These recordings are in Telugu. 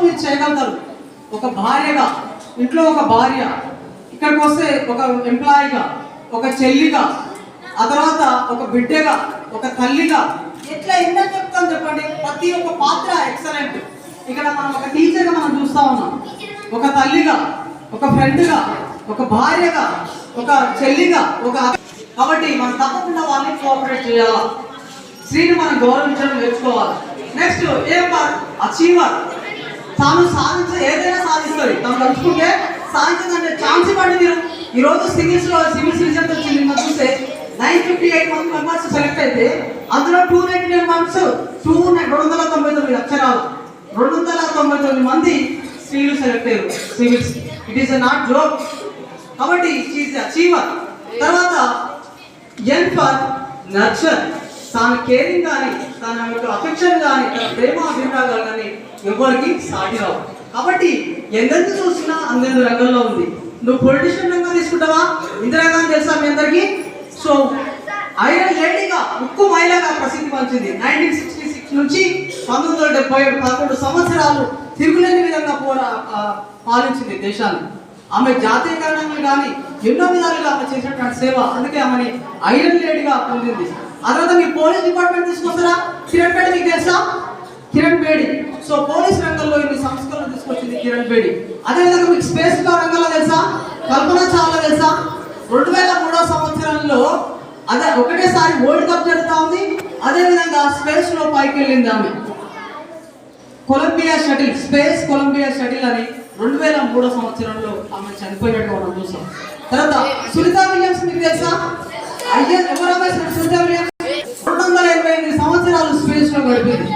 మీరు చేయగలుగుతారు. ఒక భార్యగా, ఇంట్లో ఒక భార్య, ఇక్కడికి వస్తే ఒక ఎంప్లాయీగా, ఒక చెల్లిగా, ఆ తర్వాత ఒక బిడ్డగా, ఒక తల్లిగా, ఎట్లా ఎన్నో చెప్తాను చెప్పండి. ప్రతి ఒక్క పాత్ర ఎక్సలెంట్. ఇక్కడ మనం ఒక టీచర్గా మనం చూస్తా ఉన్నాం, ఒక తల్లిగా, ఒక ఫ్రెండ్గా, ఒక భార్యగా, ఒక చెల్లిగా, ఒక కాబట్టి మనం తప్పకుండా వాళ్ళని కోఆపరేట్ చేయాలా. స్త్రీని మనం గౌరవించడం నేర్చుకోవాలి. Next achiever. తాను ఏదైనా సాధిస్తుంది. తాను తలుచుకుంటే సాధించదంటే ఛాన్స్ ఇవ్వండి. మీరు ఈరోజు సివిల్ రిజల్ట్ వచ్చింది. మనం చూస్తే 958 మెంబర్స్ సెలెక్ట్ అయితే అందులో 299 మెంబర్స్ 299 అక్షరాలు 299 మంది స్త్రీలు సెలెక్ట్ అయ్యారు civils. It is not joke. కాబట్టి అచీవర్. తర్వాత ఎన్ ఫర్ నర్చర్. తాను కేరింగ్ కానీ, తన యొక్క అఫెక్షన్ కానీ, తన ప్రేమ అభిప్రాయాలు కానీ ఎవరికి సాటి రావు. కాబట్టి ఎందెందుకు చూసినా అందెందు రంగంలో ఉంది. నువ్వు పొలిటీషియన్ రంగం తీసుకుంటావా? ఇందిరాగాంధీ తెలుసా మీ అందరికీ? సో ఐరన్ లేడీగా, ఉక్కు మహిళగా ప్రసిద్ధి పంచింది. 1966 నుంచి 1977 11 సంవత్సరాలు తిరుగులేని విధంగా పాలించింది దేశాన్ని. ఆమె జాతీయకరణంగా కానీ ఎన్నో విధాలుగా ఆమె చేసినటువంటి సేవ, అందుకే ఆమెని ఐరన్ లేడీగా పొందింది. ఆ తర్వాత మీ పోలీస్ డిపార్ట్మెంట్ తీసుకొస్తారా? కిరణ్ బేడి మీకు తెలుసా? కిరణ్ బేడి. సో పోలీస్ రంగంలో ఇన్ని సంస్కరణలు తీసుకొచ్చింది కిరణ్ బేడి. అదేవిధంగా మీకు స్పేస్ రంగంలో తెలుసా? కల్పన చావ్లా తెలుసా? 2003 సంవత్సరంలో అదే ఒకటేసారి వరల్డ్ కప్ జరుగుతూ ఉంది. అదేవిధంగా స్పేస్ లో పైకి వెళ్ళింది ఆమె. Columbia shuttle, space Columbia shuttle అని 2003 సంవత్సరంలో ఆమె చనిపోయినట్టు మనం చూసాం. తర్వాత సునీతా విలియమ్స్ మీకు తెలుసా? సునీతా విలియమ్స్ 288 సంవత్సరాలు స్పేస్ లో గడిపింది.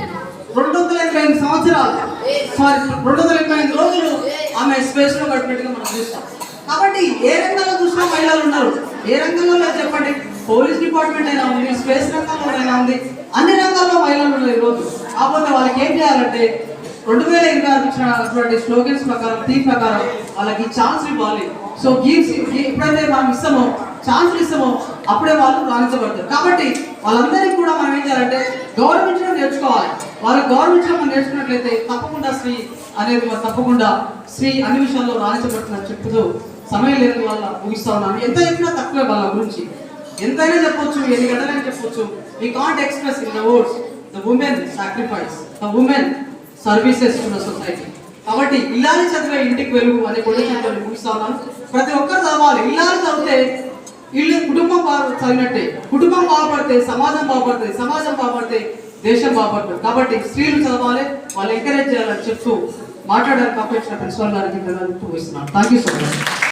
288 సంవత్సరాలు 288 రోజులు ఆమె స్పేస్ లో గడిపినట్టుగా మనం చూస్తాం. కాబట్టి ఏ రంగంలో చూసినా మహిళలు ఉన్నారు. ఏ రంగంలో లేదు చెప్పండి. పోలీస్ డిపార్ట్మెంట్ అయినా ఉంది, స్పేస్ రంగంలో అయినా ఉంది, అన్ని రంగాల్లో మహిళలు ఉన్నారు ఈరోజు. కాకపోతే వాళ్ళకి ఏం చేయాలంటే 2026 ఇచ్చినటువంటి స్లోగన్స్ ప్రకారం, థీమ్ ప్రకారం వాళ్ళకి ఛాన్స్ ఇవ్వాలి. సో ఎప్పుడైతే మనం ఇస్తామో, ఛాన్స్ ఇస్తామో అప్పుడే వాళ్ళు రాణించబడతారు. కాబట్టి వాళ్ళందరికీ కూడా మనం ఏం చేయాలంటే గౌరవించడం నేర్చుకోవాలి. వాళ్ళకి గౌరవించడం మనం నేర్చుకున్నట్లయితే తప్పకుండా స్త్రీ అనేది తప్పకుండా స్త్రీ అన్ని విషయాల్లో రాణించబడుతుందని చెప్తూ సమయం లేని వల్ల ముగిస్తా ఉన్నాను. ఎంత చెప్పినా తక్కువే వాళ్ళ గురించి. ఎంతైనా చెప్పొచ్చు, ఎన్ని గంటలైనా చెప్పొచ్చు. We can't express in the words the women sacrifice, the women services to the society. కాబట్టి ఇల్లాలి చదివే ఇంటికి వెలుగు అనే కొడుకు ముగిస్తా ఉన్నాను. ప్రతి ఒక్కరు చదవాలి. ఇల్లాలి చదివితే కుటుంబం చదివినట్టే. కుటుంబం బాగుపడితే సమాజం బాగుపడుతుంది, సమాజం బాగుపడితే దేశం బాగుపడుతుంది. కాబట్టి స్త్రీలు చదవాలి, వాళ్ళు ఎంకరేజ్ చేయాలని చెప్తూ మాట్లాడడానికి అప్పగించిన ప్రిన్సిపల్ గారికి ధన్యవాదాలు. Thank you so much.